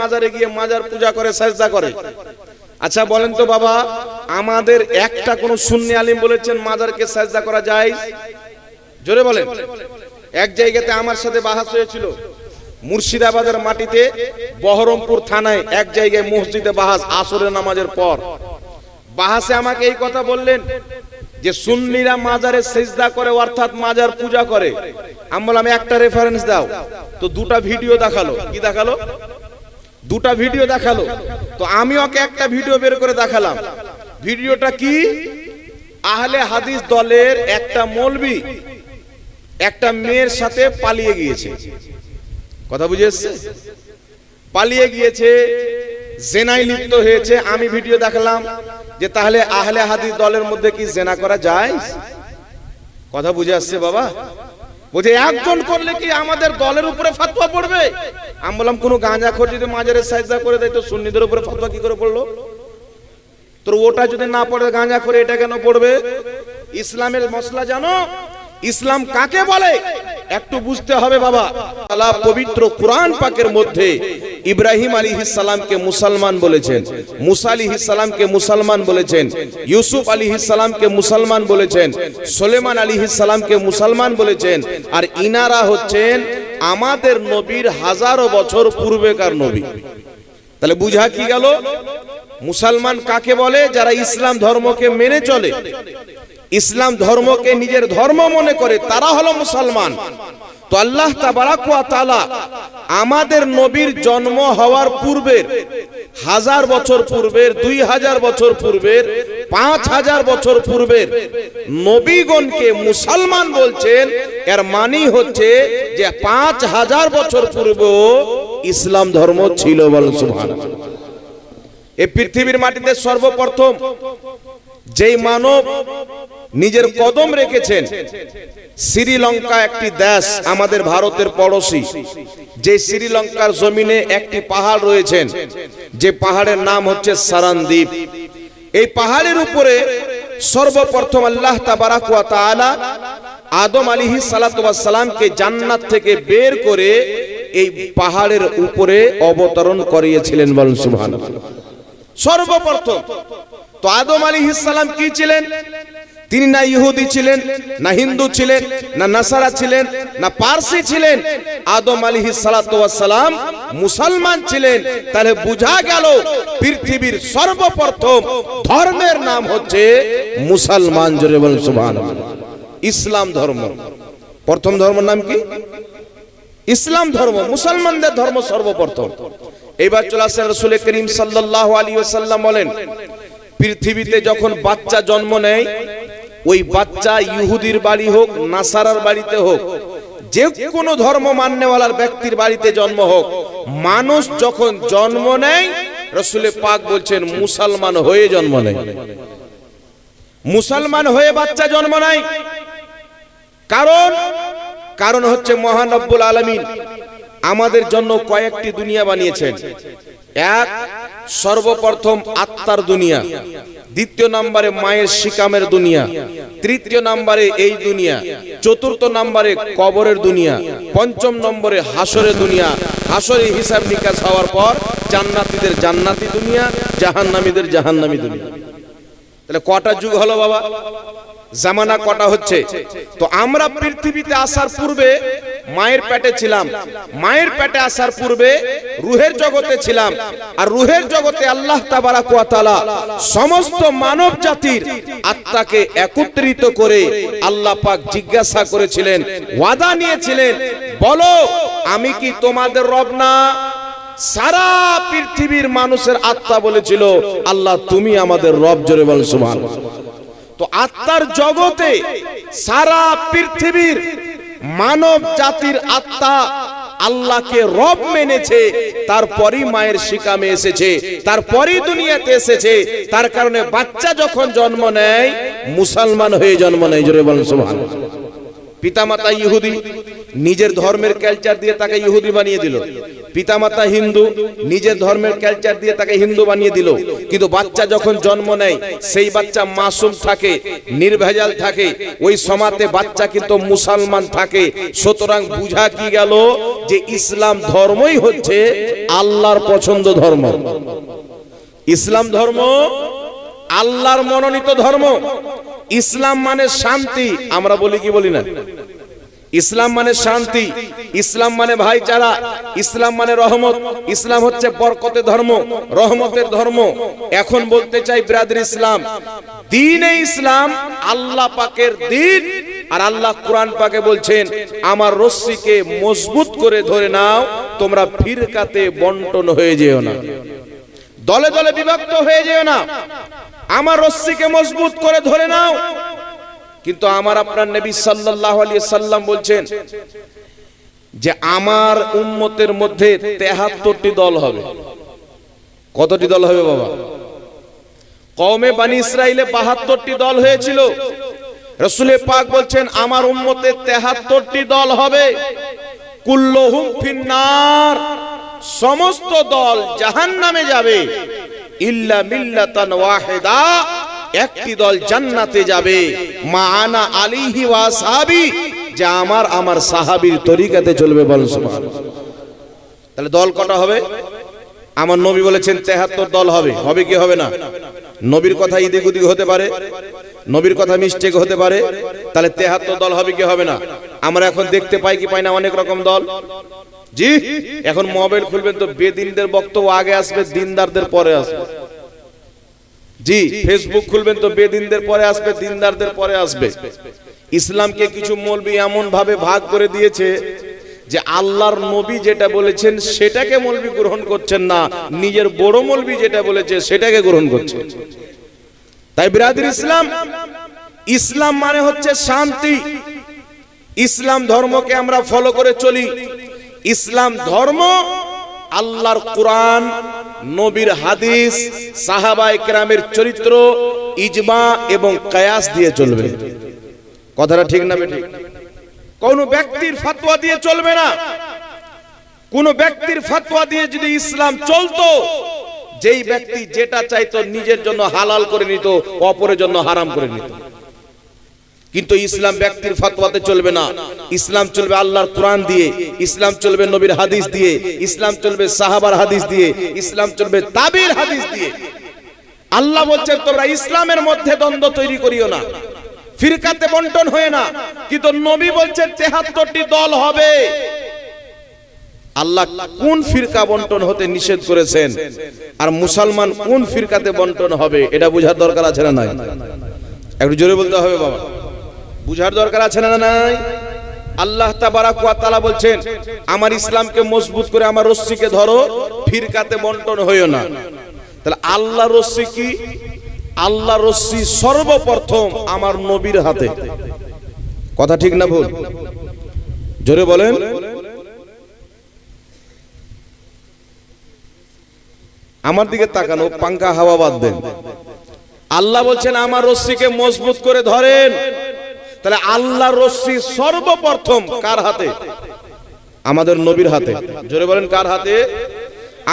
মাজারে গিয়ে মাজার পূজা করে, সাজদা করে। আচ্ছা বলেন তো বাবা, আমাদের একটা কোন সুন্নি আলিম বলেছেন মাজারকে সাজদা করা যায়? জোরে বলেন। এক জায়গাতে আমার সাথে বাহাস হয়েছিল, মুর্শিদাবাদের মাটিতে বহরমপুর থানায় এক জায়গায় মসজিদে বাহাস, আসরের নামাজের পর। বাহাসে আমাকে এই কথা বললেন যে সুন্নিরা মাজারে সিজদা করে, অর্থাৎ মাজার পূজা করে। আমি বললাম একটা রেফারেন্স দাও। তো দুটা ভিডিও দেখালো। কি দেখালো? দুটা ভিডিও দেখালো। তো আমি ওকে একটা ভিডিও বের করে দেখালাম। ভিডিওটা কি? আহলে হাদিস দলের একটা মৌলবি একটা মেয়ের সাথে পালিয়ে গিয়েছে। কথা বুঝে এসছে? পালিয়ে গিয়েছে, জেনায় লিপ্ত হয়েছে। আমি ভিডিও দেখালাম যে তাহলে আহলে হাদিস দলের মধ্যে কি জেনা করা যায়? কথা বুঝে আসছে বাবা? বলছে একজন করলে কি আমাদের দলের উপরে ফতোয়া পড়বে? আমি বললাম কোন গাঁজাখোর যদি মাজারে সাজদা করে দেয় তো সুন্নিদের উপরে ফতোয়া কি করে পড়লো? তোর ওটা যদি না পড়ে গাঁজাখোর এটা কেন পড়বে? ইসলামের মসলা জানো? ইসলাম কাকে বলে একটু বুঝতে হবে বাবা। আল্লাহ পবিত্র কুরআন পাকের মধ্যে ইব্রাহিম আলাইহিস সালামকে মুসলমান বলেছেন, মুসা আলাইহিস সালামকে মুসলমান বলেছেন, ইউসুফ আলাইহিস সালামকে মুসলমান বলেছেন, সুলেমান আলাইহিস সালামকে মুসলমান বলেছেন। আর ইনারা হচ্ছেন আমাদের নবীর হাজারো বছর পূর্বেকার নবী। তাহলে বুঝা কি গেল? মুসলমান কাকে বলে? যারা ইসলাম ধর্মকে মেনে চলে, ইসলাম ধর্মকে নিজের ধর্ম মনে করে, তারা হলো মুসলমান। তো আল্লাহ তাবারাক ওয়া তাআলা আমাদের নবীর জন্ম হওয়ার পূর্বের 1000 বছর পূর্বের, 2000 বছর পূর্বের, 5000 বছর পূর্বের নবীগণকে মুসলমান বলছেন। এর মানে হচ্ছে যে 5000 বছর পূর্বেও ইসলাম ধর্ম ছিল। বলেন সুবহানাল্লাহ। এই পৃথিবীর মাটিতে সর্বপ্রথম যেই মানব নিজের কদম রেখেছেন, শ্রীলঙ্কা একটি দেশ আমাদের ভারতের পড়োশী, যে শ্রীলঙ্কার জমিনে একটি পাহাড় রয়েছেন, যে পাহাড়ের নাম হচ্ছে সারানদ্বীপ। এই পাহাড়ের উপরে সর্বপ্রথম আল্লাহ তাবারাক ওয়া তাআলা আদম আলাইহিস সালাতু ওয়াস সালামকে জান্নাত থেকে বের করে এই পাহাড়ের উপরে অবতরণ করিয়েছিলেন। বলেন সুবহানাল্লাহ। সর্বপ্রথম তো আদম আলাইহিস সালাম কি ছিলেন? তিনি না ইহুদি ছিলেন, না হিন্দু ছিলেন, না নাসারা ছিলেন, না পারসি ছিলেন। আদম আলাইহিস সালাতু ওয়াস সালাম মুসলমান ছিলেন। তাহলে বোঝা গেল পৃথিবীর সর্বপ্রথম ধর্মের নাম হচ্ছে মুসলমান। জোরে বলেন সুবহানাল্লাহ। ইসলাম ধর্ম প্রথম ধর্মের নাম কি? ইসলাম ধর্ম, মুসলমানদের ধর্ম সর্বপ্রথম। এইবার চলে আসেন রাসূল করিম সাল্লাল্লাহু আলাইহি ওয়াসাল্লাম বলেন, পৃথিবীতে যখন বাচ্চা জন্ম নেয়, ওই বাচ্চা ইহুদির বাড়ি হোক, নাসারার বাড়িতে হোক, যে কোনো ধর্ম মান্যওয়ালার ব্যক্তির বাড়িতে জন্ম হোক, মানুষ যখন জন্ম নেয় রাসূল পাক বলছেন মুসলমান হয়ে জন্ম নেয়। মুসলমান হয়ে বাচ্চা জন্ম নেয়। কারণ হচ্ছে মহান রব্বুল আলামিন আমাদের জন্য কয়েকটি দুনিয়া বানিয়েছেন। এক, সর্বপ্রথম আত্মার দুনিয়া, দ্বিতীয় নম্বরে মায়ের শিকামের দুনিয়া, তৃতীয় নম্বরে এই দুনিয়া, চতুর্থ নম্বরে কবরের দুনিয়া, পঞ্চম নম্বরে হাসরের দুনিয়া। হাসরে হিসাব নিকাশ হওয়ার পর জান্নাতীদের জান্নাতি দুনিয়া, জাহান্নামীদের জাহান্নামী দুনিয়া। তাহলে কটা যুগ হলো বাবা? জামানা কটা হচ্ছে? তো আমরা পৃথিবীতে আসার পূর্বে মায়ের পেটে ছিলাম, মায়ের পেটে আসার পূর্বে রূহের জগতে ছিলাম। আর রূহের জগতে আল্লাহ তাবারাক ওয়া তাআলা সমস্ত মানব জাতির আত্মাকে একত্রিত করে আল্লাহ পাক জিজ্ঞাসা করেছিলেন, ওয়াদা নিয়েছিলেন, বলো আমি কি তোমাদের রব না? সারা পৃথিবীর মানুষের আত্মা বলেছিল, আল্লাহ তুমি আমাদের রব। জোরে বল সুবহানাল্লাহ। তো আত্মার জগতে সারা পৃথিবীর মানব জাতির আত্মা আল্লাহকে রব মেনেছে, তারপরই মায়ের শিকামে এসেছে, তারপরই দুনিয়াতে এসেছে। তার কারণে বাচ্চা যখন জন্ম নেয় মুসলমান হয়ে জন্ম নেয়। জোরে বলেন সুবহানাল্লাহ। পিতামাতা ইহুদি, নিজের ধর্মের কালচার দিয়ে তাকে ইহুদি বানিয়ে দিল। পিতামাতা হিন্দু, নিজের ধর্মের কালচার দিয়ে তাকে হিন্দু বানিয়ে দিল। কিন্তু বাচ্চা যখন জন্ম নেয় সেই বাচ্চা মাসুম থাকে, নির্ভেজাল থাকে, ওই সমাজে বাচ্চা কিন্তু মুসলমান থাকে। সুতরাং বুঝা কি গেল যে ইসলাম ধর্মই হচ্ছে আল্লাহর পছন্দ ধর্ম। ইসলাম ধর্ম আল্লাহর মনোনীত ধর্ম। ইসলাম মানে শান্তি। আমরা বলি কি বলি না? ইসলাম মানে শান্তি, ইসলাম মানে ভাইচারা, ইসলাম মানে রহমত। ইসলাম হচ্ছে বরকতের ধর্ম, রহমতের ধর্ম। এখন বলতে চাই ব্রাদার, ইসলাম দ্বীনে ইসলাম আল্লাহ পাকের দ্বীন। আর আল্লাহ কোরআন পাকে বলছেন, আমার রস্সিকে মজবুত করে ধরে নাও, তোমরা ফিরকাতে বন্টন হয়ে যেও না, দলে দলে বিভক্ত হয়ে যেও না, আমার রস্সিকে মজবুত করে ধরে নাও। কিন্তু আমার আপনার নবী সাল্লাল্লাহু আলাইহি সাল্লাম বলছেন যে আমার উম্মতের মধ্যে 73টি দল হবে। কতটি দল হবে বাবা? কওমে বনি ইসরাইলে 72টি দল হয়েছিল। রাসূল পাক বলছেন আমার উম্মতে 73টি দল হবে। কুল্লুহুম ফিন্নার, সমস্ত দল জাহান্নামে যাবে। ইল্লা মিল্লাতান ওয়াহিদা, একটি দল জান্নাতে যাবে। মা আনা আলাইহি ওয়া আসহাবি, যে আমার সাহাবীর তরিকাতে চলবে। বল সুবহানাল্লাহ। তাহলে দল কটা হবে? আমার নবী বলেছেন 73 দল হবে। হবে কি হবে না? নবীর কথা ইদিক উদিক হতে পারে, নবীর কথা মিস্টেক হতে পারে। তাহলে 73 দল হবে কি হবে না? আমরা এখন দেখতে পাই কি পাই না অনেক রকম দল। জি, এখন মোবাইল খুলবেন তো বেদিনদের বক্তব্য আগে আসবে, দিনদারদের পরে আসবে। জি, ফেসবুক খুলবেন তো বেদিনদের পরে আসবে, দিনদারদের পরে আসবে। ইসলামকে কিছু মৌলবি এমন ভাবে ভাগ করে দিয়েছে যে আল্লাহর নবী যেটা বলেছেন সেটাকে মৌলবি গ্রহণ করছেন না, নিজের বড় মৌলবি যেটা বলেছে সেটাকে গ্রহণ করছে। তাই ব্রাদার, ইসলাম, ইসলাম মানে হচ্ছে শান্তি। ইসলাম ধর্মকে আমরা ফলো করে চলি। ইসলাম ধর্ম আল্লাহর কোরআন, নবীর হাদিস, সাহাবায়ে কেরামের চরিত্র, ইজমা এবং কিয়াস দিয়ে চলবে। কথাটা ঠিক না বেঠিক? কোন ব্যক্তির ফতোয়া দিয়ে চলবে না। কোন ব্যক্তির ফতোয়া দিয়ে যদি ইসলাম চলতো, যেই ব্যক্তি যেটা চাইতো নিজের জন্য হালাল করে নিত, অপরের জন্য হারাম করে নিত। কিন্তু ইসলাম ব্যক্তির ফতোয়াতে চলবে না। ইসলাম চলবে আল্লাহর কোরআন দিয়ে, ইসলাম চলবে নবীর হাদিস দিয়ে, ইসলাম চলবে সাহাবার হাদিস দিয়ে, ইসলাম চলবে তাবির হাদিস দিয়ে। আল্লাহ বলছেন তোমরা ইসলামের মধ্যে দ্বন্দ্ব তৈরি করিও না, ফিরকাতে বন্টন হয়ে না। কিন্তু নবী বলছেন 73টি দল হবে। আল্লাহ কোন ফিরকা বন্টন হতে নিষেধ করেছেন আর মুসলমান কোন ফিরকাতে বন্টন হবে, এটা বোঝার দরকার আছে না নাই? একটু জোরে বলতে হবে বাবা, বুঝার দরকার আছে না নাই? আল্লাহ তাবারাক ওয়া তাআলা বলছেন আমার ইসলামকে মজবুত করে আমার রস্সিকে ধরো, ফিরকাতে বন্টন হইও না। তাহলে আল্লাহ রস্সি কি? আল্লাহ রস্সি সর্বপ্রথম আমার নবীর হাতে। কথা ঠিক না ভুল? জোরে বলেন। আমার দিকে তাকানো, পাঙ্খা হাওয়া বাদ দেন। আল্লাহ বলছেন আমার রস্সিকে মজবুত করে ধরেন। তাহলে আল্লাহর রস্সি সর্বপ্রথম কার হাতে? আমাদের নবীর হাতে। জোরে বলেন কার হাতে?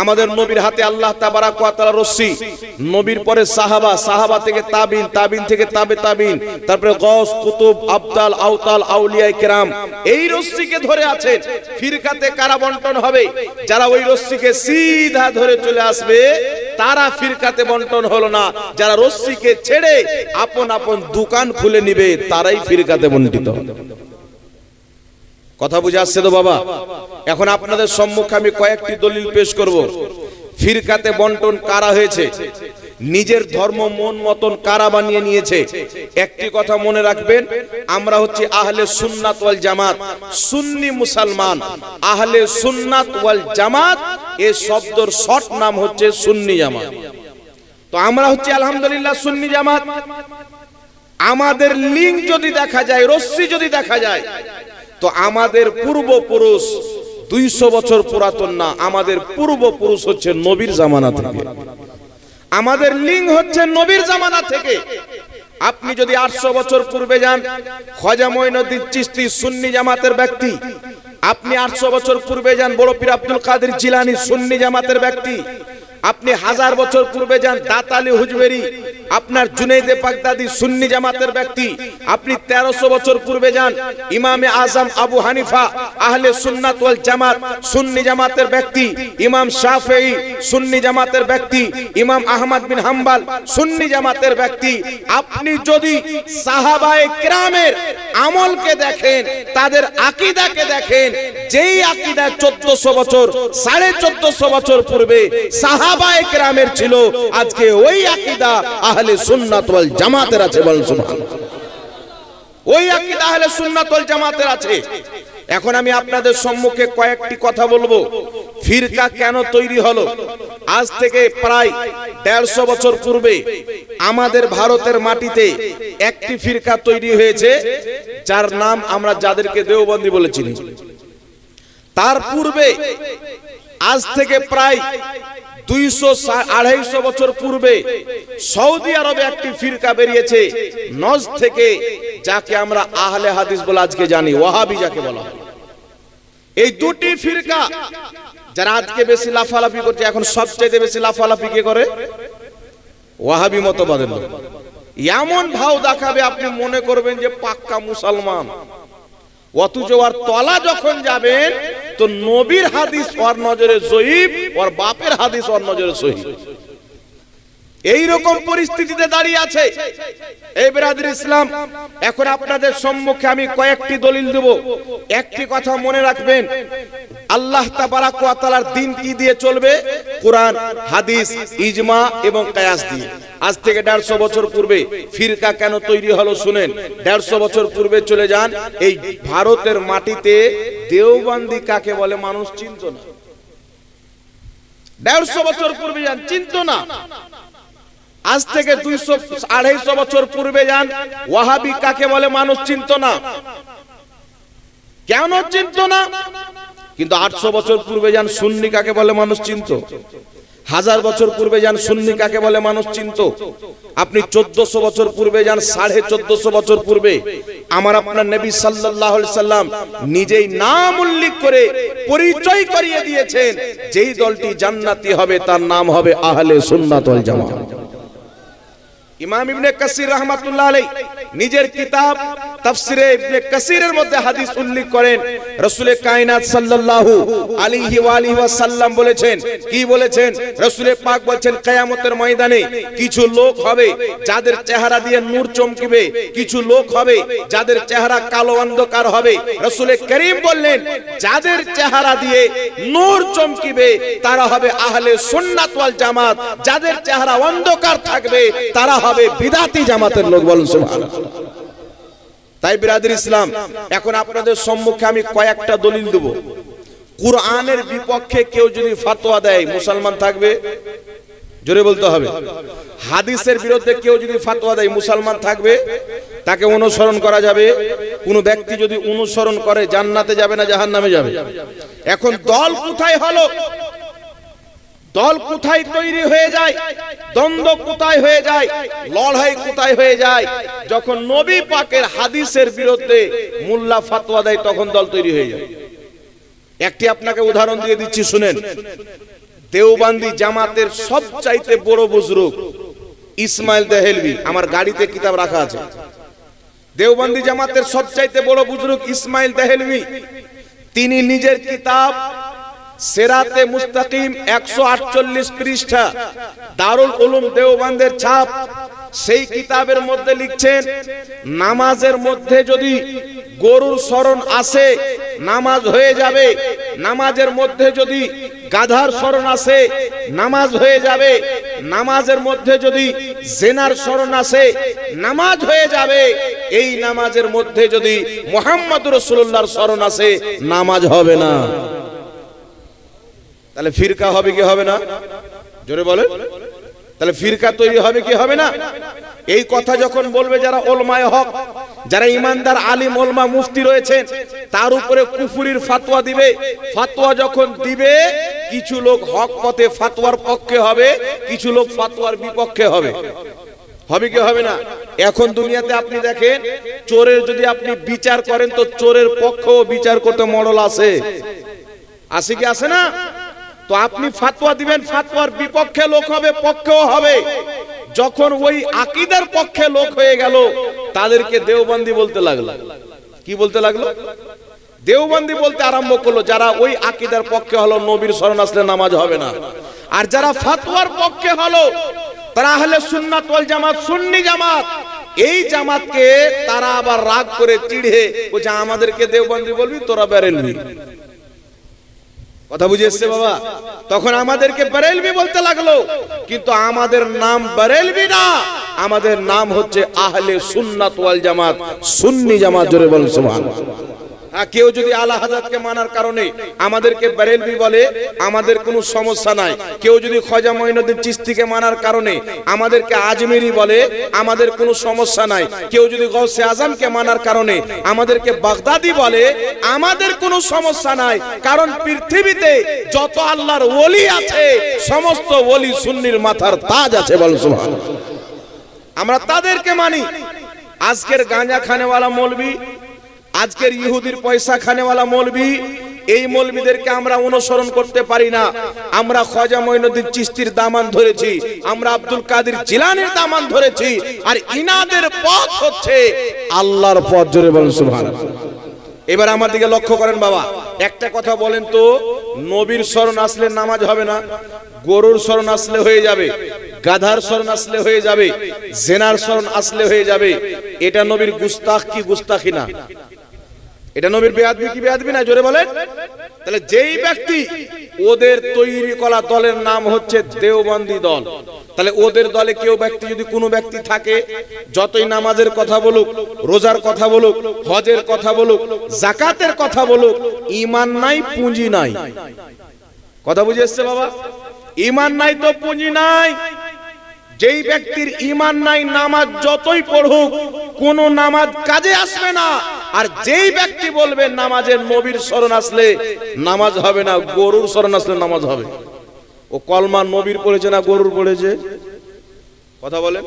আমাদের নবীর হাতে আল্লাহ তাবারাক ওয়া তাআলা রস্সি। নবীর পরে সাহাবা, সাহাবা থেকে তাবিন, তাবিন থেকে তাবে তাবিন, তারপরে গওস, কুতুব, আবদাল, আওতাল, আউলিয়ায়ে কেরাম এই রস্সিকে ধরে আছেন। ফিরকাতে কারা বন্টন হবে? যারা ওই রস্সিকে সিধা ধরে চলে আসবে তারা ফিরকাতে বন্টন হলো না। যারা রস্সিকে ছেড়ে আপন আপন দোকান খুলে নিবে তারাই ফিরকাতে বন্টিত। কথা বুঝে আসছে তো বাবা? এখন আপনাদের সম্মুখে আমি কয়েকটি দলিল পেশ করব। ফিরকাতে বন্টন কারা হয়েছে, নিজের ধর্ম মন মতন কারা বানিয়ে নিয়েছে। একটি কথা মনে রাখবেন, আমরা হচ্ছে আহলে সুন্নাত ওয়াল জামাত, সুন্নি মুসলমান। আহলে সুন্নাত ওয়াল জামাত এই শব্দের শর্ট নাম হচ্ছে সুন্নি জামাত। তো আমরা হচ্ছে আলহামদুলিল্লাহ সুন্নি জামাত। আমাদের লিঙ্ক যদি দেখা যায়, রস্সি যদি দেখা যায়, তো আমাদের পূর্বপুরুষ 200 বছর পুরাতন না, আমাদের পূর্বপুরুষ হচ্ছে নবীর জামানা থেকে। আমাদের লিঙ্ক হচ্ছে নবীর জামানা থেকে। আপনি যদি 800 বছর পূর্বে যান, খাজা মঈনুদ্দিন চিশতি সুন্নি জামাতের ব্যক্তি, আপনি 800 বছর পূর্বে যান, বড় পীর আব্দুল কাদের জিলানী সুন্নি জামাতের ব্যক্তি। আপনি 1000 বছর পূর্বে যান, দাত আলী হুজবেরি আপনার জুনাইদে বাগদাদি সুন্নি জামাতের ব্যক্তি। আপনি 1300 বছর পূর্বে যান, ইমামে আজম আবু হানিফা আহলে সুন্নাত ওয়াল জামাত সুন্নি জামাতের ব্যক্তি। ইমাম শাফেঈ সুন্নি জামাতের ব্যক্তি। ইমাম আহমদ বিন হাম্বল সুন্নি জামাতের ব্যক্তি। আপনি যদি সাহাবায়ে কেরামের আমলকে দেখেন, তাদের আকীদাকে দেখেন, যেই আকীদা 1400 বছর 1450 বছর পূর্বে সাহাবায়ে কেরামের ছিল, আজকে ওই আকীদা আহলে সুন্নাত ওয়াল জামাতের আছে। বলেন সুবহানাল্লাহ। ওই আকীদা আহলে সুন্নাত ওয়াল জামাতের আছে। এখন আমি আপনাদের সম্মুখে কয়েকটি কথা বলবো। ফিরকা কেন তৈরি হলো? আজ থেকে প্রায় 150 বছর পূর্বে আমাদের ভারতের মাটিতে একটি ফিরকা তৈরি হয়েছে, যার নাম আমরা যাদেরকে দেওবন্দি বলেছি। তার পূর্বে আজ থেকে প্রায় 200-250 বছর পূর্বে সৌদি আরবে একটি ফিরকা বেরিয়েছে নজ থেকে, যাকে আমরা আহলে হাদিস বলে আজকে জানি, ওয়াহাবি যাকে বলা হয়। এই দুটি ফিরকা যারা আজকে বেশি লাফালাফি করছে, এখন সবচেয়ে বেশি লাফালাফি কে করে? ওয়াহাবি মতবাদের লোক। এমন ভাও দেখাবে আপনি মনে করবেন যে পাক্কা মুসলমান, অথচ ওর তলা যখন যাবেন তো নবীর হাদিস ওর নজরে জয়ীফ, ওর বাপের হাদিস ওর নজরে সহিহ। এই রকম পরিস্থিতিতে দাঁড়িয়ে আছে এই বিরাদর ইসলাম। এখন আপনাদের সম্মুখে আমি কয়েকটি দলিল দেব। একটি কথা মনে রাখবেন, আল্লাহ তাবারাক ওয়া তাআলার দ্বীন কি দিয়ে চলবে? কোরআন, হাদিস, ইজমা এবং কিয়াস দিয়ে। আজ থেকে 150 বছর পূর্বে ফিরকা কেন তৈরি হলো শুনেন। 150 বছর পূর্বে চলে যান, এই ভারতের মাটিতে দেওবন্দি কাকে বলে মানুষ চিনত না। 150 বছর পূর্বে যান, চিনত না। আজ থেকে 200-250 বছর পূর্বে যান, ওয়াহাবি কাকে বলে মানুষ চিনত না। কেন চিনত না? কিন্তু 800 বছর পূর্বে যান, সুন্নি কাকে বলে মানুষ চিনত। 1000 বছর পূর্বে যান, সুন্নি কাকে বলে মানুষ চিনত। আপনি 1400 বছর পূর্বে যান, 1450 বছর পূর্বে আমার আপনার নবী সাল্লাল্লাহু আলাইহি সাল্লাম নিজেই নাম উল্লেখ করে পরিচয় করিয়ে দিয়েছেন, যেই দলটি জান্নাতি হবে তার নাম হবে আহলে সুন্নাত ওয়াল জামাত। ইমাম ইবনে কাসির রাহমাতুল্লাহ আলাইহি নিজের কিতাব তাফসিরে ইবনে কাসিরের মধ্যে হাদিস উল্লেখ করেন, রাসূলে কায়নাত সাল্লাল্লাহু আলাইহি ওয়া আলিহি ওয়াসাল্লাম বলেছেন, কি বলেছেন? রাসূলে পাক বলেন, কিয়ামতের ময়দানে কিছু লোক হবে যাদের চেহারা দিয়ে নূর চমকিবে, কিছু লোক হবে যাদের চেহারা কালো অন্ধকার হবে। রাসূলে করিম বললেন, যাদের চেহারা দিয়ে নূর চমকিবে তারা হবে আহলে সুন্নাত ওয়াল জামাত, যাদের চেহারা অন্ধকার থাকবে তারা হবে বিদআতি জামাতের লোক। বলুন সুবহানাল্লাহ। তাই বিরাদর ইসলাম, এখন আপনাদের সম্মুখে আমি কয়েকটা দলিল দেব। কুরআনের বিপক্ষে কেউ যদি ফতোয়া দেয় মুসলমান থাকবে? জোরে বলতে হবে। হাদিসের বিরুদ্ধে কেউ যদি ফতোয়া দেয় মুসলমান থাকবে? তাকে অনুসরণ করা যাবে। কোন ব্যক্তি যদি অনুসরণ করে জান্নাতে যাবে না জাহান্নামে যাবে? এখন দল কোথায় হলো? দল কোথায় তৈরি হয়ে যায়? দ্বন্দ্ব কোথায় হয়ে যায়? লড়াই কোথায় হয়ে যায়? যখন নবী পাকের হাদিসের বিরুদ্ধে মোল্লা ফতোয়া দেয় তখন দল তৈরি হয়ে যায়। একটি আপনাকে উদাহরণ দিয়ে দিচ্ছি শুনেন। দেওবন্দি জামাতের সবচাইতে বড় বুজরুগ ইসমাইল দেহলভী, আমার গাড়িতে কিতাব রাখা আছে। দেওবন্দি জামাতের সবচাইতে বড় বুজরুগ ইসমাইল দেহলভী, তিনি নিজের কিতাব সিরাতে মুস্তাকিম 148 পৃষ্ঠা, দারুল উলুম দেওবন্দের ছাপ, সেই কিতাবের মধ্যে লিখছেন, নামাজের মধ্যে যদি গরুর শরণ আসে নামাজ হয়ে যাবে, নামাজের মধ্যে যদি গাধার শরণ আসে নামাজ হয়ে যাবে, নামাজের মধ্যে যদি জিনার শরণ আসে নামাজ হয়ে যাবে, এই নামাজের মধ্যে যদি মুহাম্মদুর রাসূলুল্লাহর শরণ আসে নামাজ হবে না। তাহলে ফিরকা হবে কি হবে না? জোরে বলেন। তাহলে ফিরকা তৈরি হবে কি হবে না? এই কথা যখন বলবে যারা উলামায়ে হক, যারা ইমানদার আলিম উলামা মুফতি রয়েছেন, তার উপরে কুফরির ফতোয়া দিবে। ফতোয়া যখন দিবে, কিছু লোক হক পথে ফতোয়ার পক্ষে হবে, কিছু লোক ফতোয়ার বিপক্ষে হবে। হবে কি হবে না? এখন দুনিয়াতে আপনি দেখেন, চোরের যদি আপনি বিচার করেন তো চোরের পক্ষেও বিচার করতে মডেল আছে, আছে কি আছে না? তো আপনি ফাতোয়া দিবেন, ফাতোয়ার বিপক্ষে লোক হবে, পক্ষেও হবে। যখন ওই আকীদার পক্ষে লোক হয়ে গেল, তাদেরকে দেওবন্দি বলতে লাগলো। কি বলতে লাগলো? দেওবন্দি বলতে আরম্ভ করলো। যারা ওই আকীদার পক্ষে হলো, নবীর শরণ আসলে নামাজ হবে না। আর যারা ফাতোয়ার পক্ষে হলো, তারা আহলে সুন্নাত ওয়াল জামাত, সুন্নি জামাত। এই জামাতকে তারা আবার রাগ করে চিড়ে বলছে আমাদেরকে দেওবন্দি বলবি, তোরা বেরেলভি। কথা বুঝে এসছে বাবা? তখন আমাদেরকে বেরেলভি বলতে লাগলো, কিন্তু আমাদের নাম বেরেলভি না, আমাদের নাম হচ্ছে আহলে সুন্নাত ওয়াল জামাত, সুন্নি জামাত। জোরে বল সুবহানাল্লাহ। কেউ যদি আলা হযরতকে মানার কারণে আমাদেরকে বেরেলভি বলে, আমাদের কোনো সমস্যা নাই। কেউ যদি খাজা মঈনুদ্দিন চিশতিকে মানার কারণে আমাদেরকে আজমেরি বলে, আমাদের কোনো সমস্যা নাই। কেউ যদি গৌসে আজমকে মানার কারণে আমাদেরকে বাগদাদি বলে, আমাদের কোনো সমস্যা নাই। কারণ পৃথিবীতে যত আল্লাহর ওলি আছে, সমস্ত ওলি সুন্নির মাথার তাজ আছে। বল সুবহানাল্লাহ। আমরা তাদেরকে মানি। আজকের গাঁজা খানেওয়ালা মৌলবি, আজকের ইহুদির পয়সা খানেওয়ালা মৌলবি, এই মৌলবিদেরকে আমরা অনুসরণ করতে পারি না। আমরা খাজা মঈনুদ্দিন চিশতির দামান ধরেছি, আমরা আব্দুল কাদের জিলানীর দামান ধরেছি, আর ইনাদের পথ হচ্ছে আল্লাহর পথ। জোরে বলেন সুবহানাল্লাহ। এবার আমার দিকে লক্ষ্য করেন বাবা, একটা কথা বলেন তো, নবীর শরণ আসলে নামাজ হবে না, গরুর শরণ আসলে হয়ে যাবে, গাধার শরণ আসলে হয়ে যাবে, জেনার শরণ আসলে হয়ে যাবে, এটা নবীর গুস্তাখ কি গুস্তাখি না? এটা নবীর বেয়াদবি কি বেয়াদবি না? জোরে বলেন। তাহলে যেই ব্যক্তি, ওদের তৈরি করা দলের নাম হচ্ছে দেওবন্দি দল। তাহলে ওদের দলে কেউ ব্যক্তি যদি কোনো ব্যক্তি থাকে, যতই নামাজের কথা বলুক, রোজার কথা বলুক, হজের কথা বলুক, যাকাতের কথা বলুক, ঈমান নাই, পুঁজি নাই। কথা বুঝে এসছে বাবা? ঈমান নাই তো পুঁজি নাই। যেই ব্যক্তির ঈমান নাই, নামাজ যতই পড়ুক, কোন নামাজ কাজে আসবে না। আর যেই ব্যক্তি বলবে নামাজের নবীর শরণ আসলে নামাজ হবে না, গরুর শরণ আসলে নামাজ হবে, ও কলমা নবীর পড়েছে না গরুর পড়েছে? কথা বলে,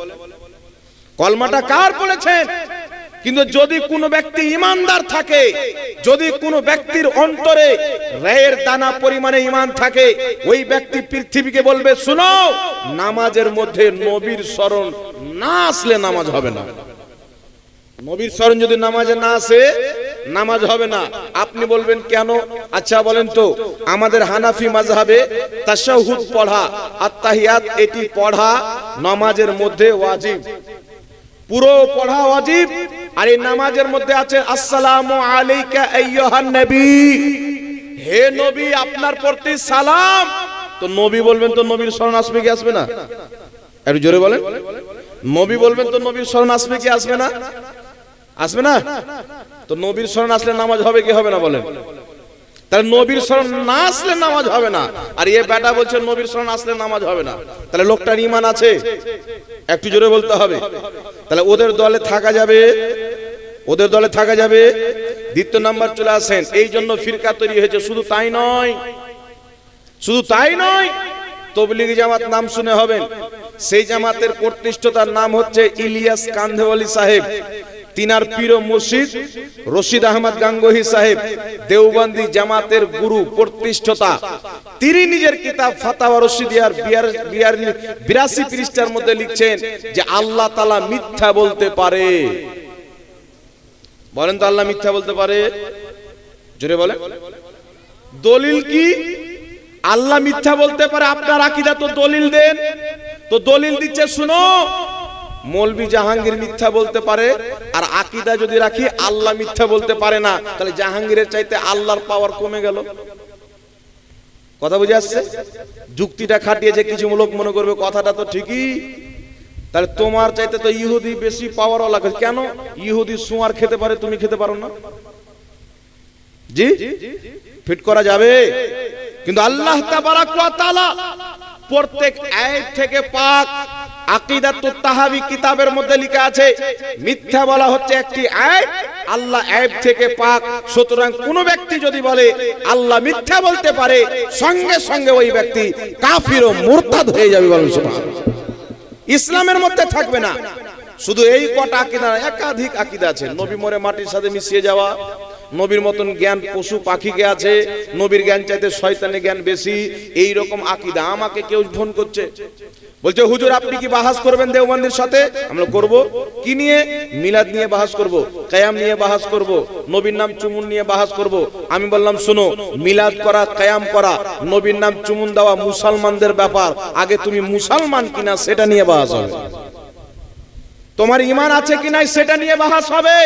কলমাটা কার পড়েছেন? কিন্তু যদি কোনো ব্যক্তি ইমানদার থাকে, যদি কোনো ব্যক্তির অন্তরে রায়ের দানা পরিমাণে ঈমান থাকে, ওই ব্যক্তি পৃথিবীকে বলবে শুনো, নামাজের মধ্যে নবীর শরণ না আসলে নামাজ হবে না। নবীর শরণ যদি নামাজে না আসে, নামাজ হবে না। আপনি বলবেন কেন? আচ্ছা বলেন তো, আমাদের হানাফি মাযহাবে তাশাহুদ পড়া, আত-তাহিয়াত এটি পড়া নামাজের মধ্যে ওয়াজিব, পুরো পড়া ওয়াজিব। আর এই নামাজের মধ্যে আছে আসসালামু আলাইকা আইয়ুহান নবী, হে নবী আপনার প্রতি সালাম। তো নবী বলবেন তো নবীর শরণ আসবে কি আসবে না? একটু জোরে বলেন। নবী বলবেন তো নবীর শরণ আসবে কি আসবে না? আসবে না। তো নবীর শরণ আসলে নামাজ হবে কি হবে না বলেন? তাহলে নবীর শরণ না আসলে নামাজ হবে না। আর এ বেটা বলছে নবীর শরণ আসলে নামাজ হবে না। তাহলে লোকটার ঈমান আছে? একটু জোরে বলতে হবে। তাহলে ওদের দলে থাকা যাবে, ওদের দলে থাকা যাবে। দ্বিতীয় নাম্বার চলে আসেন, এই জন্য ফিরকা তৈরি হয়েছে। শুধু তাই নয়, শুধু তাই নয়, তবলিগি জামাত নাম শুনে হবেন। সেই জামাতের প্রতিষ্ঠাতার নাম হচ্ছে ইলিয়াস কান্ধেওয়ালি সাহেব। তিনার পীর মুর্শিদ রশিদ আহমদ গাঙ্গোহী সাহেব, দেওবন্দি জামাতের গুরু প্রতিষ্ঠাতা। তিনি নিজের কিতাব ফাতাওয়া রশিদিয়ার 82 পৃষ্ঠার মধ্যে লিখছেন যে আল্লাহ তাআলা মিথ্যা বলতে পারে। বলেন তো আল্লাহ মিথ্যা বলতে পারে? জোরে বলেন। দলিল কি? আল্লাহ মিথ্যা বলতে পারে। আপনার আকীদা তো দলিল দেন। তো দলিল দিচ্ছে শুনো, মৌলভী জাহাঙ্গীর মিথ্যা বলতে পারে, আর আকীদা যদি রাখি আল্লাহ মিথ্যা বলতে পারে না, তাহলে জাহাঙ্গীরের চাইতে আল্লাহর পাওয়ার কমে গেল। কথা বুঝে আসছে? যুক্তিটা খাটিয়েছে, কিছু লোক মনে করবে কথাটা তো ঠিকই, তাহলে তোমার চাইতে তো ইহুদি বেশি পাওয়ার ওয়ালা। কেন? ইহুদি সুয়ার খেতে পারে, তুমি খেতে পারো না? জি ফিট করা যাবে? কিন্তু আল্লাহ তাবারাক ওয়া তাআলা প্রত্যেক আয়াত থেকে পাক। আকীদাতুত তাহাবী কিতাবের মধ্যে লেখা আছে মিথ্যা বলা হচ্ছে একটি আয়াত, আল্লাহ আয়াত থেকে পাক। সুতরাং কোন ব্যক্তি যদি বলে আল্লাহ মিথ্যা বলতে পারে, সঙ্গে সঙ্গে ওই ব্যক্তি কাফির ও মুরতাদ হয়ে যাবে। বলেন সুবহানাল্লাহ। ইসলামের মধ্যে থাকবে না। শুধু এই কটা আকীদা না, একাধিক আকীদা আছে। নবী মরে মাটির সাথে মিশিয়ে যাওয়া, নবীর মতন জ্ঞান পশু পাখিকে আছে, নবীর জ্ঞান চাইতে শয়তানের জ্ঞান বেশি, এই রকম আকীদা। আমাকে কেউ ফোন করছে, বলছে হুজুর আপনি কি বাহাস করবেন দেওবন্দির সাথে? আমরা করব। কি নিয়ে? মিলাদ নিয়ে বাহাস করব, কিয়াম নিয়ে বাহাস করব, নবীর নাম চুমুন নিয়ে বাহাস করব। আমি বললাম শোনো, মিলাদ করা, কিয়াম করা, নবীর নাম চুমুন দেওয়া মুসলমানদের ব্যাপার। আগে তুমি মুসলমান কিনা সেটা নিয়ে বাহাস হবে। তোমার ঈমান আছে কি নাই সেটা নিয়ে বাহাস হবে।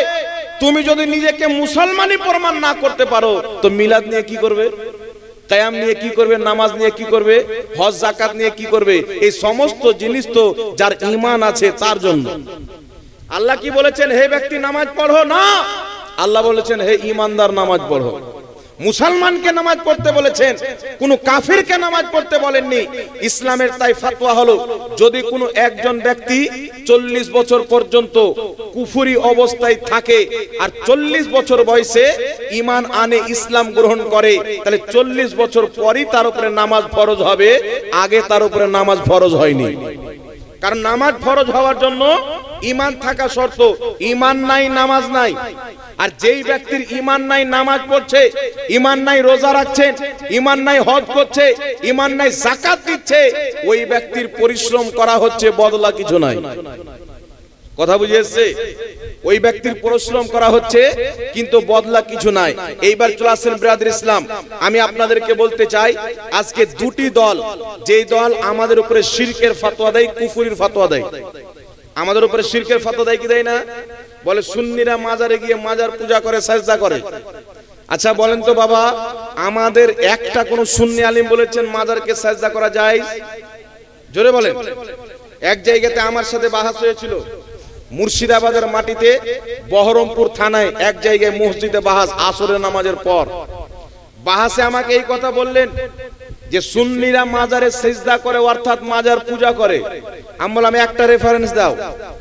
তুমি যদি নিজেকে মুসলমানই প্রমাণ না করতে পারো তো মিলাদ নিয়ে কি করবে, কিয়াম নিয়ে কি করবে, নামাজ নিয়ে কি করবে, হজ যাকাত নিয়ে কি করবে? এই সমস্ত জিনিস তো যার ঈমান আছে তার জন্য। আল্লাহ কি বলেছেন? হে ব্যক্তি নামাজ পড়ো না, আল্লাহ বলেছেন হে ঈমানদার নামাজ পড়ো। মুসলমানকে নামাজ পড়তে বলেছেন, কোন কাফিরকে নামাজ পড়তে বলেননি। ইসলামের তাই ফতোয়া হলো, যদি কোনো একজন ব্যক্তি 40 বছর পর্যন্ত কুফরি অবস্থায় থাকে আর 40 বছর বয়সে ঈমান আনে, ইসলাম গ্রহণ করে, তাহলে 40 বছর পরই তার উপরে নামাজ ফরজ হবে, আগে তার উপরে নামাজ ফরজ হয়নি। কারণ নামাজ ফরজ হওয়ার জন্য ঈমান থাকা শর্ত। ঈমান নাই নামাজ নাই। আর যেই ব্যক্তির ঈমান নাই নামাজ পড়ছে, ঈমান নাই রোজা রাখছেন, ঈমান নাই হজ করছে, ঈমান নাই যাকাত দিচ্ছে, ওই ব্যক্তির পরিশ্রম করা হচ্ছে, বদলা কিছু নাই। কথা বুঝে এসছে? ওই ব্যক্তির পরিশ্রম করা হচ্ছে কিন্তু বদলা কিছু নাই। এইবার চলে আসেন ব্রাদার ইসলাম, আমি আপনাদেরকে বলতে চাই আজকে দুটি দল, যেই দল আমাদের উপরে শিরকের ফতোয়া দেয়, কুফরির ফতোয়া দেয়। আমাদের উপরে শিরকের ফতোয়া দেয় কি দেয় না? বলে সুন্নিরা মাজারে গিয়ে মাজার পূজা করে, সাজদা করে। আচ্ছা বলেন তো বাবা, আমাদের একটা কোন সুন্নি আলিম বলেছেন মাজারকে সাজদা করা যায়? জোরে বলেন। এক জায়গাতে আমার সাথে বাহাস হয়েছিল, মুর্শিদাবাদের মাটিতে বহরমপুর থানায় এক জায়গায় মসজিদে বাহাস, আসরের নামাজের পর। বাহাসে আমাকে এই কথা বললেন যে সুন্নিরা মাজারে সিজদা করে, অর্থাৎ মাজার পূজা করে। আমি বললাম একটা রেফারেন্স দাও।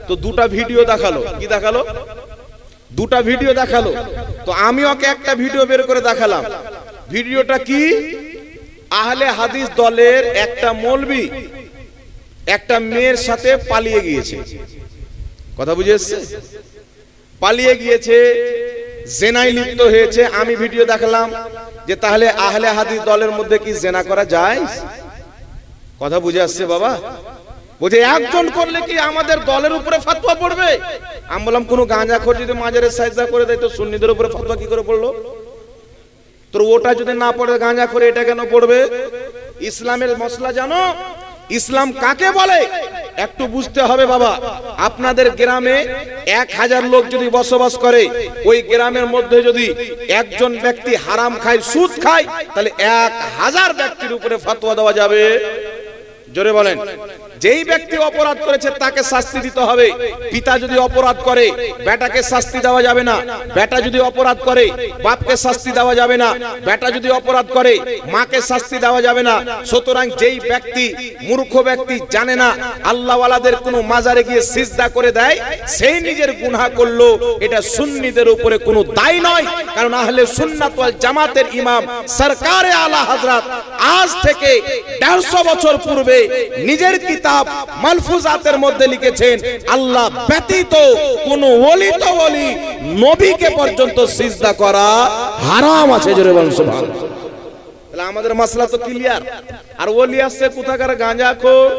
তো দুটা ভিডিও দেখালো। কি দেখালো? দুটা ভিডিও দেখালো। তো আমি ওকে একটা ভিডিও বের করে দেখালাম। ভিডিওটা কি? আহলে হাদিস দলের একটা মৌলবি একটা মেয়ের সাথে পালিয়ে গিয়েছে। কথা বুঝে এসছে? পালিয়ে গিয়েছে, জেনায় লিপ্ত হয়েছে। আমি ভিডিও দেখালাম যে তাহলে আহলে হাদিস দলের মধ্যে কি জেনা করা যায়? কথা বুঝে আসছে বাবা? বলছে একজন করলে কি আমাদের দলের উপরে ফতোয়া পড়বে? আমি বললাম কোন গাঁজাখোর যদি মাজারে সাজদা করে দেয় তো সুন্নিদের উপরে ফতোয়া কি করে পড়লো? তো ওটা যদি না পড়ে গাঁজাখোর এটা কেন পড়বে? ইসলামের মসলা জানো? ইসলাম কাকে বলে একটু বুঝতে হবে বাবা। আপনাদের গ্রামে 1000 লোক যদি বসবাস করে, ওই গ্রামের মধ্যে যদি একজন ব্যক্তি হারাম খায়, সুদ খায়, তাহলে 1000 ব্যক্তির উপরে ফতোয়া দেওয়া যাবে? জোরে বলেন। যেই ব্যক্তি অপরাধ করেছে তাকে শাস্তি দিতে হবে। পিতা যদি অপরাধ করে বেটাকে শাস্তি দেওয়া যাবে না, বেটা যদি অপরাধ করে বাপকে শাস্তি দেওয়া যাবে না, বেটা যদি অপরাধ করে মাকে শাস্তি দেওয়া যাবে না। সুতরাং যেই ব্যক্তি মূর্খ ব্যক্তি জানে না আল্লাহওয়ালাদের কোনো মাজারে গিয়ে সিজদা করে দেয়, সেই নিজের গুনাহ করলো, এটা সুন্নিদের উপরে কোনো দায় নয়। কারণ আহলে সুন্নাত ওয়াল জামাতের ইমাম সরকারে আলা হযরত আজ থেকে 150 বছর পূর্বে নিজের কিতাব মালফুজাতের মধ্যে লিখেছেন আল্লাহ ব্যতীত কোন ওলি তো ওলি নবীকে পর্যন্ত সিজদা করা হারাম আছে। জোরে বলুন সুবহানাল্লাহ। তাহলে আমাদের মাসলা তো ক্লিয়ার। আর ওলি আছে কোথাকার গাঁজাখোর,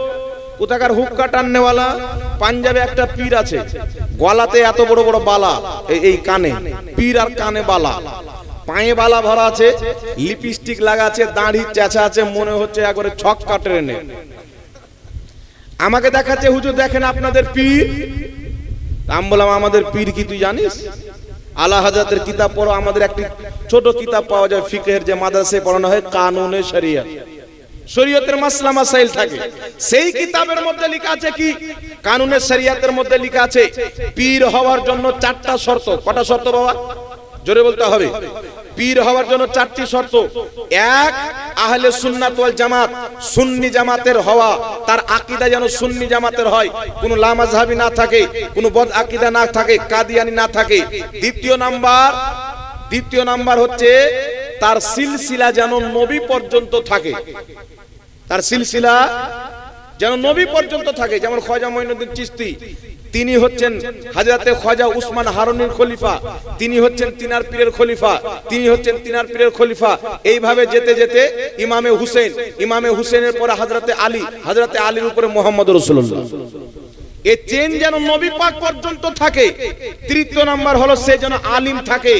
কোথাকার হুক্কা টাননেওয়ালা। পাঞ্জাবে একটা পীর আছে, গলাতে এত বড় বড় বালা, এই কানে পীর আর কানে বালা, পায়ে বালা ভরা আছে, লিপস্টিক লাগা আছে, দাড়ি চেঁচা আছে, মনে হচ্ছে একবারে ছক্কা ট্রেনে। আমাকে দেখাচ্ছে হুজুর দেখেন আপনাদের পীর। আমি বললাম আমাদের পীর কি তুই জানিস? আলা হযরতের কিতাব পড়ো। আমাদের একটি ছোট কিতাব পাওয়া যায় ফিকহের, যে মাদ্রাসায় পড়ানো হয়, কানুনে শরিয়ত, শরীয়তের মাসলা মাসাইল থাকে। সেই কিতাবের মধ্যে লেখা আছে কি? কানুনে শরিয়তের মধ্যে লেখা আছে পীর হওয়ার জন্য 4টা শর্ত। কটা শর্ত বাবা? জোরে বলতে হবে। পীর হওয়ার জন্য 4টি শর্ত। 1, আহলে সুন্নাত ওয়াল জামাত, সুন্নি জামাতের হওয়া, তার আকীদা যেন সুন্নি জামাতের হয়, কোনো লামাযহাবি না থাকে, কোনো বদ আকীদা না থাকে, কাদিয়ানি না থাকে। দ্বিতীয় নাম্বার হচ্ছে তার সিলসিলা যেন নবী পর্যন্ত থাকে। তার সিলসিলা যেন নবী পর্যন্ত থাকে। যেমন খাজা মঈনুদ্দিন চিশতি, তিনি হচ্ছেন হযরতে খাজা উসমান হারুনির খলিফা, তিনি হচ্ছেন তিনার পীরের খলিফা, তিনি হচ্ছেন তিনার পীরের খলিফা। এইভাবে যেতে যেতে ইমামে হুসেন, ইমামে হুসেনের পরে হযরতে আলী, হযরতে আলীর উপরে মুহাম্মদ রাসূলুল্লাহ। এই চেন যেন নবী পাক পর্যন্ত থাকে। তৃতীয় নাম্বার হলো সে যেন আলিম থাকে,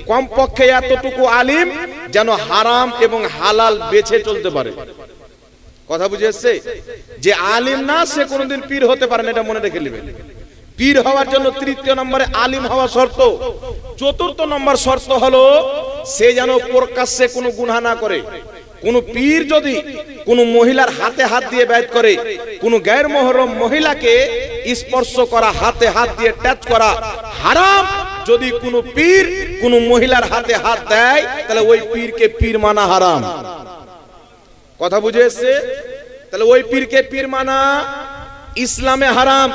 কমপক্ষে এতটুকু আলিম যেন হারাম এবং হালাল বেছে চলতে পারে। কথা বুঝে এসছে? যে আলিম না সে কোনোদিন পীর হতে পারে না, এটা মনে রেখে নেবেন। পীর হওয়ার জন্য তৃতীয় নম্বরে আলিম হওয়া শর্ত। চতুর্থ নম্বর শর্ত হলো সে যেন প্রকাশ্যে কোনো গুনাহ না করে। কোন পীর যদি কোন মহিলার হাতে হাত দিয়ে বাইত করে, কোন গায়ের মুহররম মহিলাকে স্পর্শ করা, হাতে হাত দিয়ে টাচ করা হারাম। যদি কোন পীর কোন মহিলার হাতে হাত দেয় তাহলে ওই পীরকে পীর মানা হারাম। কথা বুঝে এসছে? তাহলে ওই পীরকে পীর মানা ইসলামে হারাম।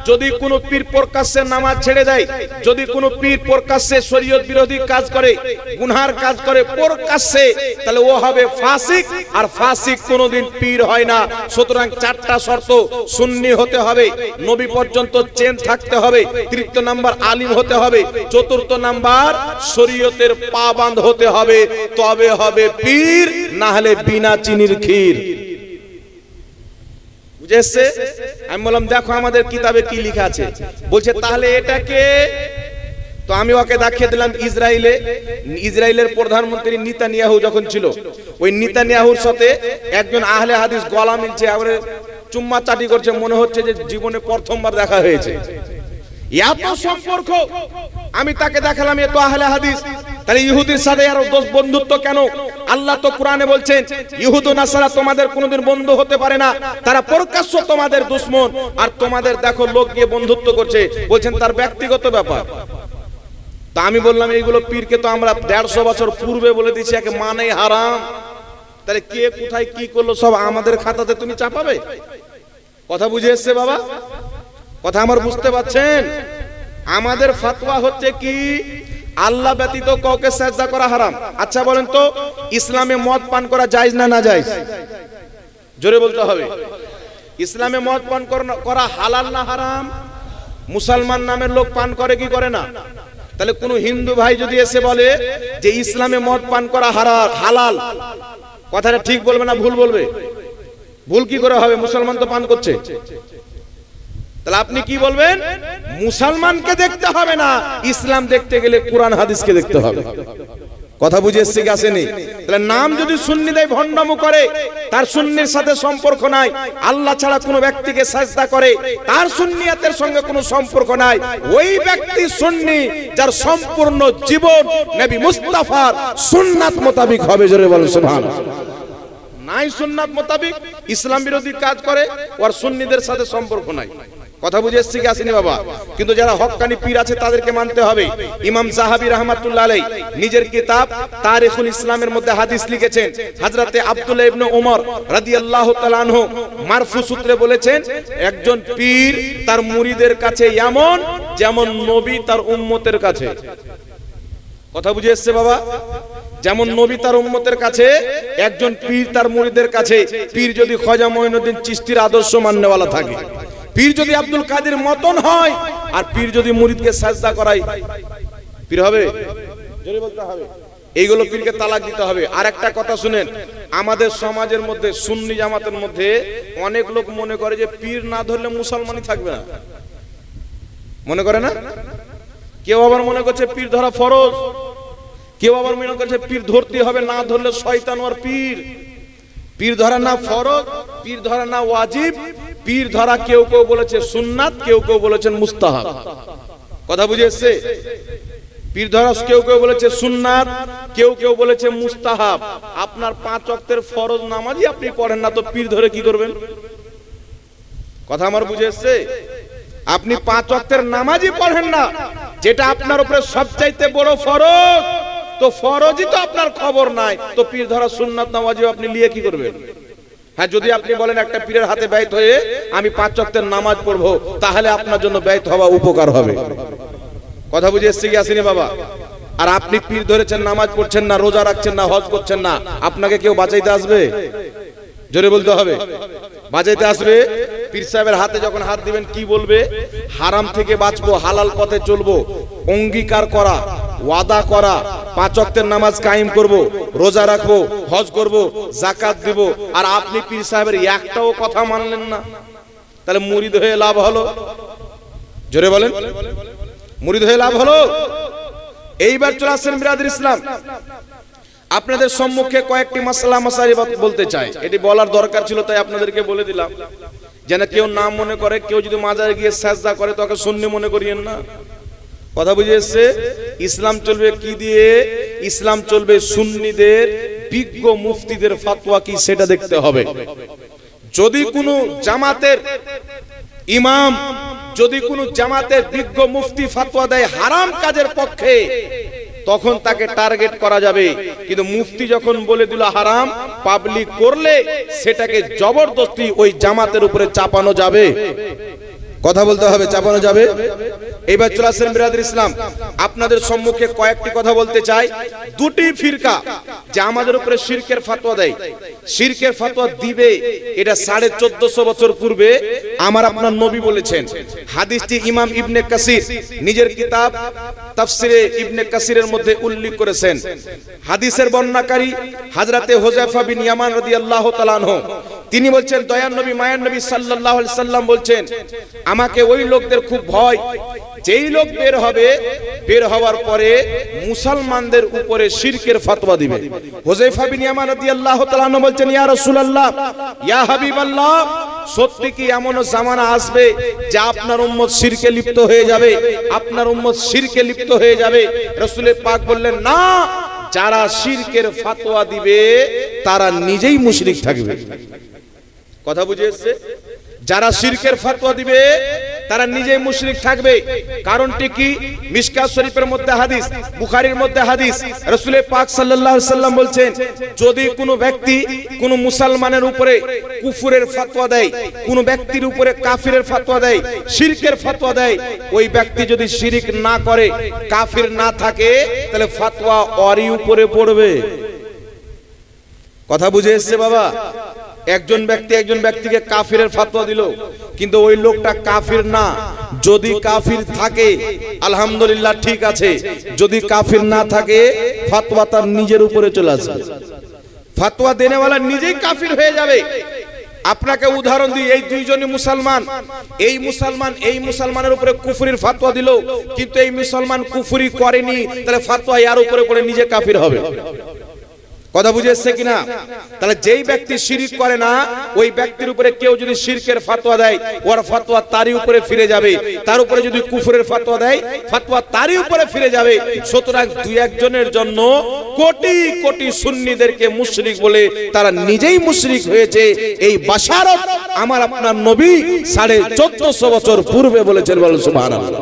যদি কোনো পীর প্রকাশ্যে নামাজ ছেড়ে দেয়, যদি কোনো পীর প্রকাশ্যে শরীয়ত বিরোধী কাজ করে, গুনার কাজ করে প্রকাশ্যে, তাহলে ও হবে ফাসিক। আর ফাসিক কোনোদিন পীর হয় না। সুতরাং চারটা শর্ত: সুন্নি হতে হবে, নবী পর্যন্ত চেন থাকতে হবে, তৃতীয় নাম্বার আলিম হতে হবে, চতুর্থ নাম্বার শরীয়তের পাবন্দ হতে হবে, তবে হবে পীর, না হলে বিনা চিনির ক্ষীর। বুঝেছে? আমি বললাম দেখো আমাদের কিতাবে কি লেখা আছে। বলছে তাহলে এটাকে, তো আমি ওকে দেখিয়ে দিলাম ইসরায়েলের প্রধানমন্ত্রী নেতানিয়াহু যখন ছিল, ওই নেতানিয়াহুর সাথে একজন আহলে হাদিস গলা মিলছে, আবার চুম্মা চাটি করছে, মনে হচ্ছে যে জীবনে প্রথমবার দেখা হয়েছে। এত সম্পর্ক আমি তাকে দেখালাম, এ তো আহলে হাদিস। তাহলে ইহুদির সাথে আর বন্ধুত্ব কেন? আল্লাহ তো কোরআনে বলছেন ইহুদ ও নাসারা তোমাদের কোনোদিন বন্ধু হতে পারে না, তারা প্রকাশ্য তোমাদের দুশমন। আর তোমাদের দেখো লোক গিয়ে বন্ধুত্ব করছে, বলছেন তার ব্যক্তিগত ব্যাপার। তা আমি বললাম এইগুলো পীরকে তো আমরা 150 বছর পূর্বে বলে দিয়েছি একে মানে হারাম। তাহলে কে কোথায় কি করলো সব আমাদের খাতাতে তুমি চাপাবে? কথা বুঝে এসছে বাবা? কথা আমার বুঝতে পারছেন? আমাদের ফতোয়া হচ্ছে কি আল্লাহ ব্যতীত কাউকে সিজদা করা হারাম। আচ্ছা বলেন তো ইসলামে মদ পান করা জায়েজ না না জায়েজ? জোরে বলতে হবে। ইসলামে মদ পান করা হালাল না হারাম? মুসলমান নামের লোক পান করে কি করে না? তাহলে কোন হিন্দু ভাই যদি এসে বলে যে ইসলামে মদ পান করা হালাল, কথাটা ঠিক বলবে না ভুল বলবে? ভুল কি করে হবে? মুসলমান তো পান করছে। তাহলে আপনি কি বলবেন? মুসলমানকে দেখতে হবে না, ইসলাম দেখতে গেলে কোরআন হাদিসকে দেখতে হবে। কথা বুঝে এসছে কি আসেনি? তাহলে নাম যদি সুন্নি দেয় ভণ্ডামো করে, তার সুন্নির সাথে সম্পর্ক নাই। আল্লাহ ছাড়া কোনো ব্যক্তিকে সাজদা করে, তার সুন্নিয়াতের সঙ্গে কোনো সম্পর্ক নাই। ওই ব্যক্তি সুন্নি যার সম্পূর্ণ জীবন নবী মুস্তাফার সুন্নাত মোতাবেক হবে। জোরে বলেন সুবহানাল্লাহ। নাই সুন্নাত মোতাবেক ইসলাম বিরোধী কাজ করে, ওর সুন্নিদের সাথে সম্পর্ক নাই। কথা বুঝে এসছে কি আসেনি বাবা? কিন্তু যারা হক্কানি পীর আছে তাদেরকে মানতে হবে। ইমাম সাহাবী রাহমাতুল্লাহ আলাইহি নিজের কিতাব তারিখুল ইসলামের মধ্যে হাদিস লিখেছেন। হযরতে আব্দুল্লাহ ইবনে ওমর রাদিয়াল্লাহু তাআলা আনহু মারফু সূত্রে বলেছেন, একজন পীর তার মুরিদের কাছে এমন যেমন নবী তার উম্মতের কাছে। কথা বুঝে এসছে বাবা? যেমন নবী তার উম্মতের কাছে, একজন পীর তার মুরিদের কাছে। পীর যদি খাজা মঈনুদ্দিন চিশতির আদর্শ মাননেওয়ালা থাকে, পীর যদি আব্দুল কাদের মতন হয়, আর পীর যদি মুরিদকে সাজদা করায়, পীর হবে? জোরে বলতে হবে। এইগুলো পীরকে তালাক দিতে হবে। আর একটা কথা শুনেন, আমাদের সমাজের মধ্যে সুন্নি জামাতের মধ্যে অনেক লোক মনে করে যে পীর না ধরলে মুসলমানই থাকবে না। মনে করে না? কেউ আবার মনে করছে পীর ধরা ফরজ, কেউ আবার মনে করছে পীর ধরতে হবে, না ধরলে শয়তান আর পীর। পীর ধরা না ফরজ, পীর ধরা না ওয়াজিব, পীর ধরা কেউ কেউ বলেছে সুন্নাত, কেউ কেউ বলেছেন মুস্তাহাব। কথা বুঝে এসছে? পীর ধরা কেউ কেউ বলেছে সুন্নাত, কেউ কেউ বলেছে মুস্তাহাব। আপনার 5 ওয়াক্তের ফরজ নামাজই আপনি পড়েন না, তো পীর ধরে কি করবেন? কথা আমার বুঝে এসছে? আপনি 5 ওয়াক্তের নামাজই পড়েন না, যেটা আপনার উপরে সবচাইতে বড় ফরজ, তো ফরজই তো আপনার খবর নাই, তো পীর ধরা সুন্নাত নামাজও আপনি নিয়ে কি করবেন? হ্যাঁ, যদি আপনি বলেন একটা পীরের হাতে বাইত হয়ে আমি 5 ওয়াক্তের নামাজ পড়বো, তাহলে আপনার জন্য বাইত হওয়া উপকার হবে। কথা বুঝে এসছে কি আসেনি বাবা? আর আপনি পীর ধরেছেন, নামাজ পড়ছেন না, রোজা রাখছেন না, হজ করছেন না, আপনাকে কেউ বাঁচাইতে আসবে? জোরে বলতে হবে। বাজাইতে আসবে, পীর সাহেবের হাতে যখন হাত দিবেন কি বলবে? হারাম থেকে বাঁচবো, হালাল পথে চলবো, অঙ্গীকার করা, ওয়াদা করা, 5 ওয়াক্তের নামাজ কায়েম করব, রোজা রাখবো, হজ করব, যাকাত দিব। আর আপনি পীর সাহেবের একটাও কথা মানলেন না, তাহলে মুরিদ হয়ে লাভ হলো? জোরে বলেন, মুরিদ হয়ে লাভ হলো? এইবার চলে আসেন বিরাদর ইসলাম, আপনাদের সম্মুখে কয়েকটি মাসলা মাসাইল বলতে চাই। এটি বলার দরকার ছিল, তাই আপনাদেরকে বলে দিলাম, যেন কেউ না মনে করে কেউ যদি মাজারে গিয়ে সাজদা করে তাকে সুন্নি মনে করিয়েন না। কথা বুঝে এসছে? ইসলাম চলবে কি দিয়ে? ইসলাম চলবে সুন্নিদের, বিজ্ঞ মুফতিদের ফতোয়া কি সেটা দেখতে হবে। যদি কোনো জামাতের ইমাম, যদি কোনো জামাতের বিজ্ঞ মুফতি ফতোয়া দেয় হারাম কাজের পক্ষে, তখন তাকে টার্গেট করা যাবে। কিন্তু মুফতি যখন বলে দিল হারাম, পাবলিক করলে সেটাকে জবরদস্তি ওই জামাতের উপরে চাপানো যাবে। কথা বলতে হবে, চাপানো যাবে। এবার চলে আসেন বিরাদর ইসলাম, আপনাদের সম্মুখে কয়েকটি কথা বলতে চাই। দুটি ফিরকা যে আমাদের উপরে শিরকের ফতোয়া দেয়, শিরকের ফতোয়া দিবে, এটা 1450 বছর পূর্বে আমার আপনার নবী বলেছেন। হাদিসটি ইমাম ইবনে কাসির নিজের কিতাব তাফসিরে ইবনে কাসিরের মধ্যে উল্লেখ করেছেন। হাদিসের বর্ণনাকারী হযরতে হুযায়ফা বিন ইয়ামান রাদিয়াল্লাহু তাআলা আনহু, তিনি বলছেন, দয়ার নবী মায়ার নবী সাল্লাল্লাহু আলাইহি সাল্লাম বলছেন, আমাকে ওই লোকদের খুব ভয়, যেই লোক বের হবে, বের হওয়ার পরে মুসলমানদের উপরে শিরকের ফতোয়া দিবে। হুযায়ফা বিন ইয়ামান রাদিয়াল্লাহু তাআলা আনহু বলছেন, ইয়া রাসূলুল্লাহ, ইয়া হাবিবাল্লাহ, সত্যি কি এমন জামানা আসবে যে আপনার উম্মত শিরকে লিপ্ত হয়ে যাবে, আপনার উম্মত শিরকে লিপ্ত হয়ে যাবে? রাসূল পাক বললেন, না, যারা শিরকের ফতোয়া দিবে তারা নিজেই মুশরিক থাকবে। কথা বুঝে এসছে? যারা শিরকের ফতোয়া দিবে তারা নিজেই মুশরিক থাকবে। কারণটি কি? মিশকাত শরীফের মধ্যে হাদিস, বুখারীর মধ্যে হাদিস, রাসূল পাক সাল্লাল্লাহু আলাইহি সাল্লাম বলছেন, যদি কোনো ব্যক্তি কোনো মুসলমানের উপরে কুফরের ফতোয়া দেয়, কোনো ব্যক্তির উপরে কাফিরের ফতোয়া দেয়, শিরকের ফতোয়া দেয়, ওই ব্যক্তি যদি শিরক না করে, কাফির না থাকে, তাহলে ফতোয়া ওরই উপরে পড়বে। কথা বুঝে এসছে বাবা? একজন ব্যক্তি একজন ব্যক্তিকে কাফিরের ফতোয়া দিল, কিন্তু ওই লোকটা কাফির না। যদি কাফির থাকে আলহামদুলিল্লাহ ঠিক আছে, যদি কাফির না থাকে ফতোয়া তার নিজের উপরে চলে আসবে, ফতোয়া দেনেওয়ালা নিজেই কাফির হয়ে যাবে। আপনাকে উদাহরণ দিই, এই দুইজনই মুসলমান, এই মুসলমানের উপরে কুফরির ফতোয়া দিল, কিন্তু এই মুসলমান কুফরি করেনি, তাহলে ফতোয়া ইয়ার উপরে পড়ে নিজে কাফির হবে। কথা বুঝে এসছে কিনা? তাহলে যেই ব্যক্তি শিরক করে না, ওই ব্যক্তির উপরে কেউ যদি শিরকের ফতোয়া দেয়, ওর ফতোয়া তারই উপরে ফিরে যাবে। তার উপরে যদি কুফরের ফতোয়া দেয়, ফতোয়া তারই উপরে ফিরে যাবে। সুতরাং দুই একজনের জন্য কোটি কোটি সুন্নিদেরকে মুশরিক বলে তারা নিজেই মুশরিক হয়েছে, এই বাশারত আমার আপনার নবী 1450 বছর পূর্বে বলেছেন। বলেন সুবহানাল্লাহ।